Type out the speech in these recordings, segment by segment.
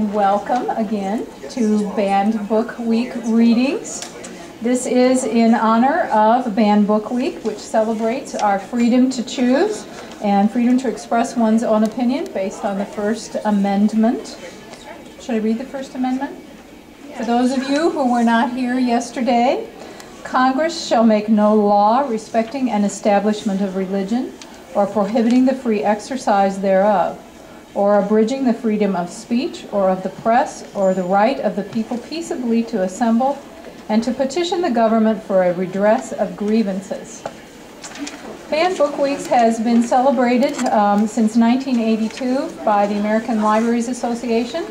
Welcome again to Banned Book Week readings. This is in honor of Banned Book Week, which celebrates our freedom to choose and freedom to express one's own opinion based on the First Amendment. Should I read the First Amendment? For those of you who were not here yesterday, Congress shall make no law respecting an establishment of religion or prohibiting the free exercise thereof, or abridging the freedom of speech or of the press or the right of the people peaceably to assemble and to petition the government for a redress of grievances. Banned Book Weeks has been celebrated since 1982 by the American Libraries Association.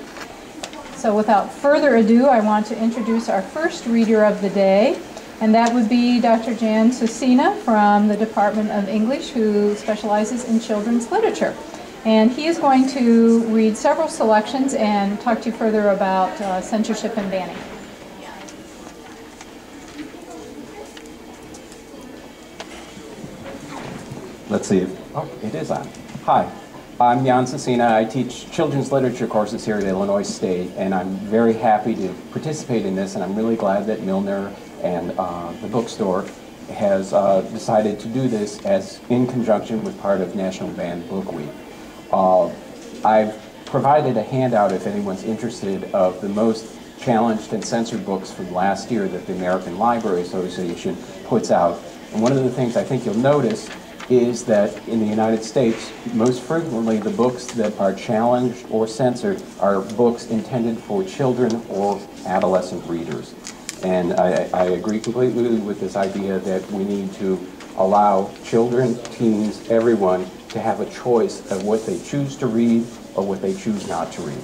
So without further ado, I want to introduce our first reader of the day, and that would be Dr. Jan Susina from the Department of English, who specializes in children's literature. And he is going to read several selections and talk to you further about censorship and banning. Let's see. It is on. Hi, I'm Jan Susina. I teach children's literature courses here at Illinois State, and I'm very happy to participate in this, and I'm really glad that Milner and the bookstore has decided to do this as in conjunction with part of National Banned Book Week. I've provided a handout, if anyone's interested, of the most challenged and censored books from last year that the American Library Association puts out. And one of the things I think you'll notice is that in the United States, most frequently the books that are challenged or censored are books intended for children or adolescent readers. And I agree completely with this idea that we need to allow children, teens, everyone to have a choice of what they choose to read or what they choose not to read.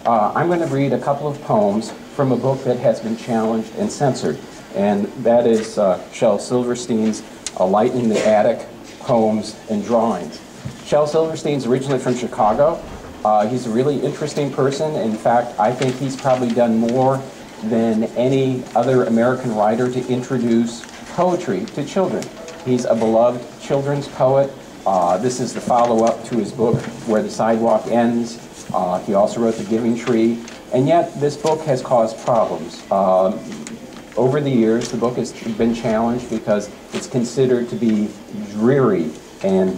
I'm going to read a couple of poems from a book that has been challenged and censored, and that is Shel Silverstein's A Light in the Attic, Poems and Drawings. Shel Silverstein's originally from Chicago. He's a really interesting person. In fact, I think he's probably done more than any other American writer to introduce poetry to children. He's a beloved children's poet. This is the follow-up to his book, Where the Sidewalk Ends. He also wrote The Giving Tree, and yet this book has caused problems. Over the years, the book has been challenged because it's considered to be dreary, and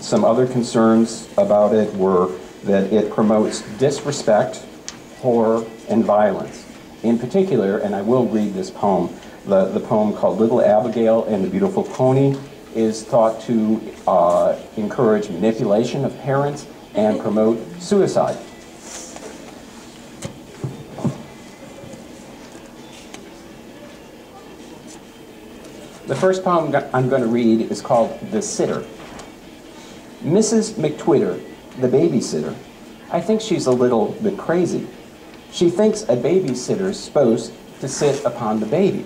some other concerns about it were that it promotes disrespect, horror, and violence. In particular, and I will read this poem, the poem called Little Abigail and the Beautiful Pony is thought to encourage manipulation of parents and promote suicide. The first poem I'm going to read is called The Sitter. Mrs. McTwitter, the babysitter, I think she's a little bit crazy. She thinks a babysitter's supposed to sit upon the baby.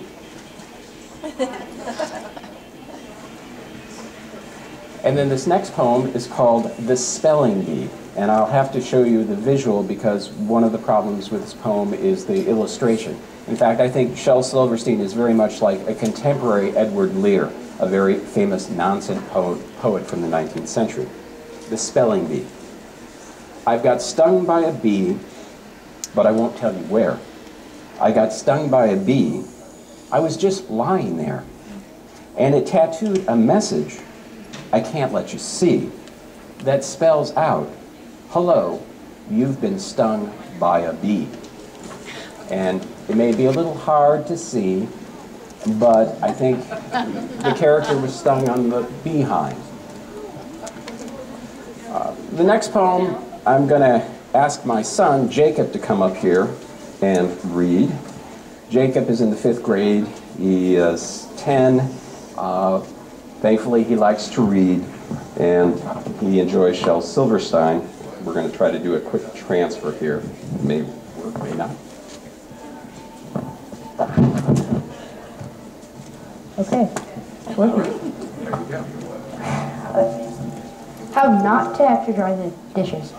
And then this next poem is called The Spelling Bee, and I'll have to show you the visual because one of the problems with this poem is the illustration. In fact, I think Shel Silverstein is very much like a contemporary Edward Lear, a very famous nonsense poet from the 19th century. The Spelling Bee. I've got stung by a bee, but I won't tell you where. I got stung by a bee. I was just lying there, and it tattooed a message I can't let you see that spells out, hello, you've been stung by a bee. And it may be a little hard to see, but I think the character was stung on the behind. The next poem, I'm going to ask my son, Jacob, to come up here and read. Jacob is in the 5th grade. He is 10. Thankfully, he likes to read, and he enjoys Shel Silverstein. We're going to try to do a quick transfer here. It may work, may not. Okay. There you go. How not to have to dry the dishes.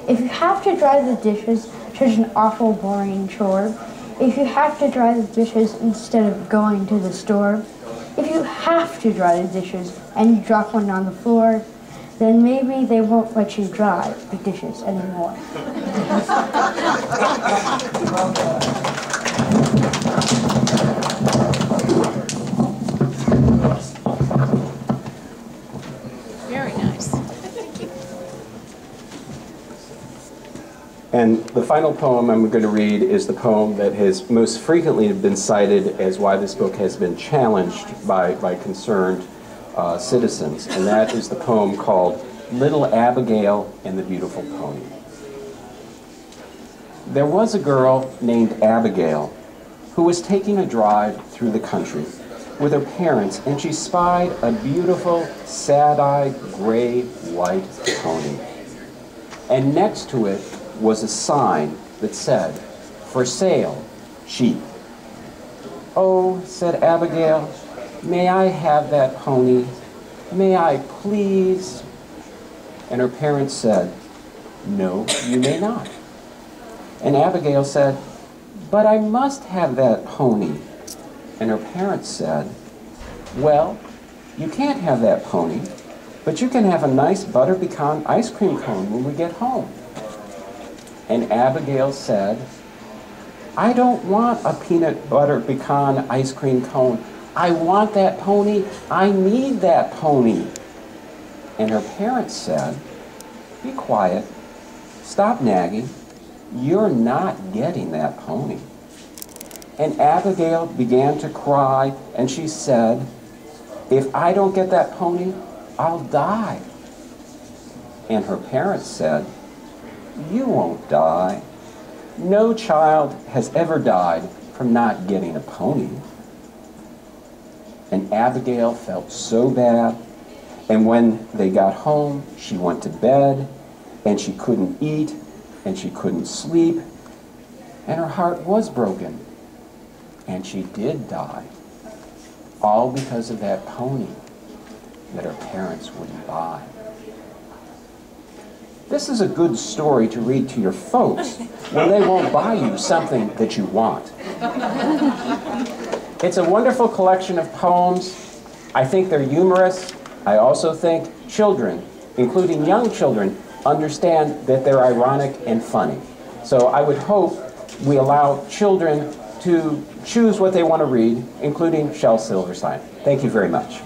If you have to dry the dishes, such an awful boring chore. If you have to dry the dishes instead of going to the store. If you have to dry the dishes and you drop one on the floor, then maybe they won't let you dry the dishes anymore. Very nice. And the final poem I'm going to read is the poem that has most frequently been cited as why this book has been challenged by concerned citizens, and that is the poem called Little Abigail and the Beautiful Pony. There was a girl named Abigail who was taking a drive through the country with her parents, and she spied a beautiful, sad-eyed, gray-white pony. And next to it was a sign that said, "For sale, sheep." "Oh," said Abigail, "may I have that pony? May I please?" And her parents said, "No, you may not." And Abigail said, "But I must have that pony." And her parents said, "Well, you can't have that pony, but you can have a nice butter pecan ice cream cone when we get home." And Abigail said, "I don't want a peanut butter pecan ice cream cone. I want that pony. I need that pony." And her parents said, "Be quiet. Stop nagging. You're not getting that pony." And Abigail began to cry, and she said, "If I don't get that pony, I'll die." And her parents said, "You won't die. No child has ever died from not getting a pony." And Abigail felt so bad, and when they got home, she went to bed, and she couldn't eat, and she couldn't sleep, and her heart was broken, and she did die, all because of that pony that her parents wouldn't buy. This is a good story to read to your folks when they won't buy you something that you want. It's a wonderful collection of poems. I think they're humorous. I also think children, including young children, understand that they're ironic and funny. So I would hope we allow children to choose what they want to read, including Shel Silverstein. Thank you very much.